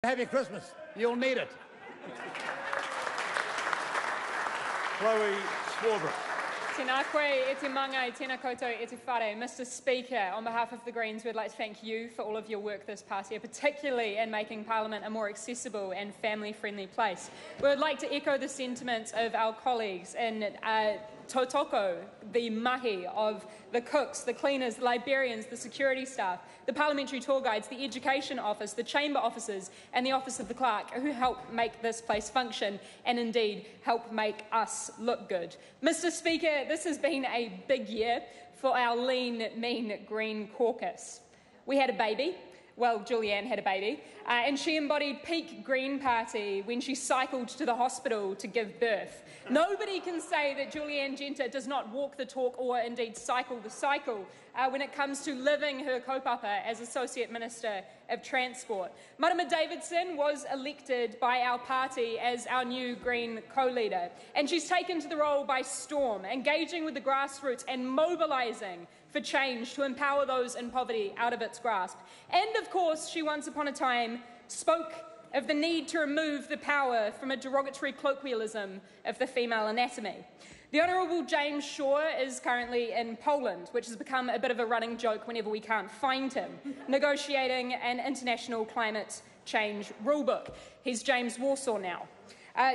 Happy Christmas. You'll need it. Swarbrick. Tēnā koe, e te manga, e tēnā koutou, e te whare. Mr. Speaker, on behalf of the Greens, we'd like to thank you for all of your work this past year, particularly in making Parliament a more accessible and family-friendly place. We would like to echo the sentiments of our colleagues in Tautoko, the mahi of the cooks, the cleaners, the librarians, the security staff, the parliamentary tour guides, the education office, the chamber officers and the office of the clerk who help make this place function and indeed help make us look good. Mr. Speaker, this has been a big year for our lean, mean Green caucus. We had a baby. Well, Julianne had a baby, and she embodied peak Green Party when she cycled to the hospital to give birth. Nobody can say that Julianne Genter does not walk the talk or indeed cycle the cycle when it comes to living her kaupapa as Associate Minister of Transport. Marama Davidson was elected by our party as our new Green co-leader, and she's taken to the role by storm, engaging with the grassroots and mobilising for change to empower those in poverty out of its grasp. And of course, she once upon a time spoke of the need to remove the power from a derogatory colloquialism of the female anatomy. The Honourable James Shaw is currently in Poland, which has become a bit of a running joke whenever we can't find him, negotiating an international climate change rulebook. He's James Warsaw now.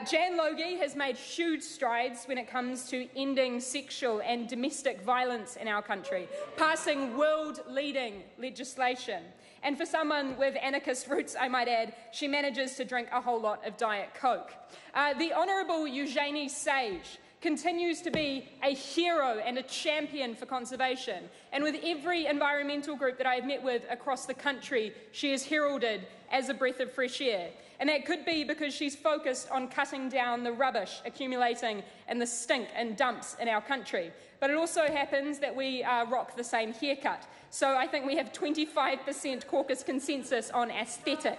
Jan Logie has made huge strides when it comes to ending sexual and domestic violence in our country, passing world-leading legislation. And for someone with anarchist roots, I might add, she manages to drink a whole lot of Diet Coke. The Honourable Eugenie Sage continues to be a hero and a champion for conservation. And with every environmental group that I have met with across the country, she is heralded as a breath of fresh air. And that could be because she's focused on cutting down the rubbish accumulating in the stink and dumps in our country. But it also happens that we rock the same haircut. So I think we have 25% caucus consensus on aesthetic.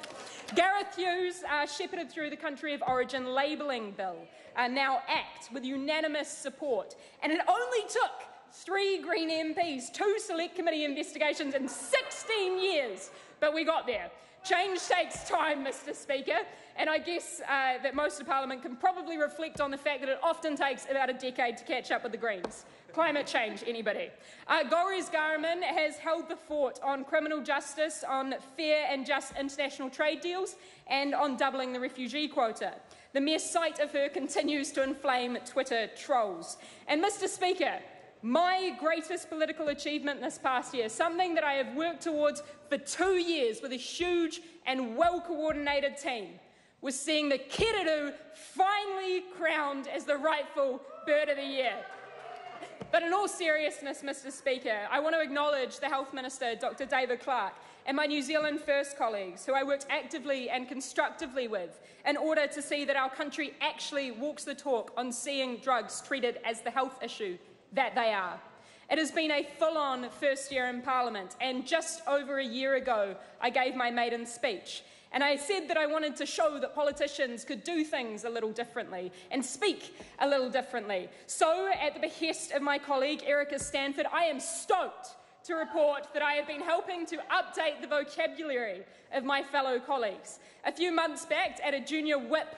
Gareth Hughes shepherded through the country of origin labelling bill, now ACT, with unanimous support. And it only took 3 Green MPs, 2 Select Committee investigations in 16 years, but we got there. Change takes time, Mr. Speaker, and I guess that most of Parliament can probably reflect on the fact that it often takes about a decade to catch up with the Greens. Climate change, anybody? Gores Garman has held the fort on criminal justice, on fair and just international trade deals, and on doubling the refugee quota. The mere sight of her continues to inflame Twitter trolls. And Mr. Speaker, my greatest political achievement this past year, something that I have worked towards for 2 years with a huge and well-coordinated team, was seeing the Kiruru finally crowned as the rightful Bird of the Year. But in all seriousness, Mr. Speaker, I want to acknowledge the Health Minister, Dr. David Clark, and my New Zealand First colleagues, who I worked actively and constructively with in order to see that our country actually walks the talk on seeing drugs treated as the health issue that they are. It has been a full-on first year in Parliament, and just over a year ago I gave my maiden speech. And I said that I wanted to show that politicians could do things a little differently and speak a little differently. So, at the behest of my colleague Erica Stanford, I am stoked to report that I have been helping to update the vocabulary of my fellow colleagues. A few months back, at a junior whip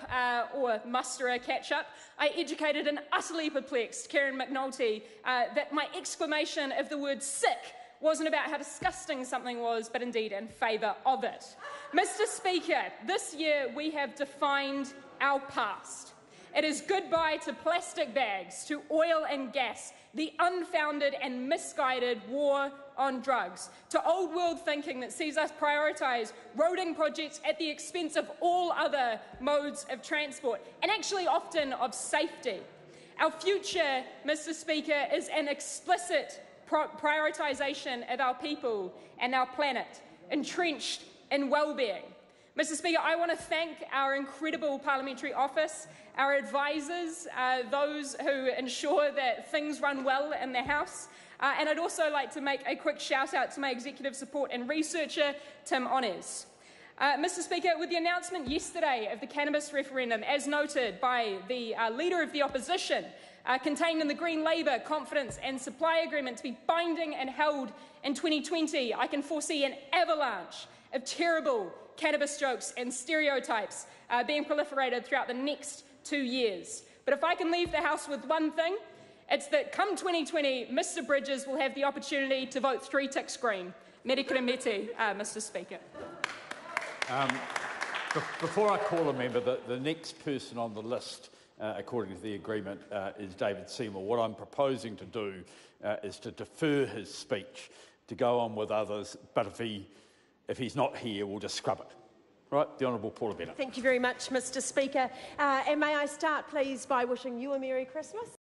or musterer catch-up, I educated an utterly perplexed Karen McNulty that my exclamation of the word sick wasn't about how disgusting something was, but indeed in favour of it. Mr. Speaker, this year we have defined our past. It is goodbye to plastic bags, to oil and gas, the unfounded and misguided war on drugs, to old world thinking that sees us prioritise roading projects at the expense of all other modes of transport, and actually often of safety. Our future, Mr. Speaker, is an explicit prioritisation of our people and our planet, entrenched in well-being. Mr. Speaker, I want to thank our incredible parliamentary office, our advisors, those who ensure that things run well in the House, and I'd also like to make a quick shout out to my executive support and researcher, Tim Onnes. Mr. Speaker, with the announcement yesterday of the cannabis referendum, as noted by the Leader of the Opposition, contained in the Green Labour Confidence and Supply Agreement to be binding and held in 2020, I can foresee an avalanche of terrible cannabis jokes and stereotypes being proliferated throughout the next 2 years. But if I can leave the House with one thing, it's that come 2020, Mr Bridges will have the opportunity to vote 3 ticks green. Merikura mete, Mr Speaker. Before I call a member, the next person on the list, according to the agreement, is David Seymour. What I'm proposing to do is to defer his speech to go on with others, but if he's not here, we'll just scrub it. Right, the Honourable Paula Bennett. Thank you very much, Mr Speaker. And may I start, please, by wishing you a Merry Christmas.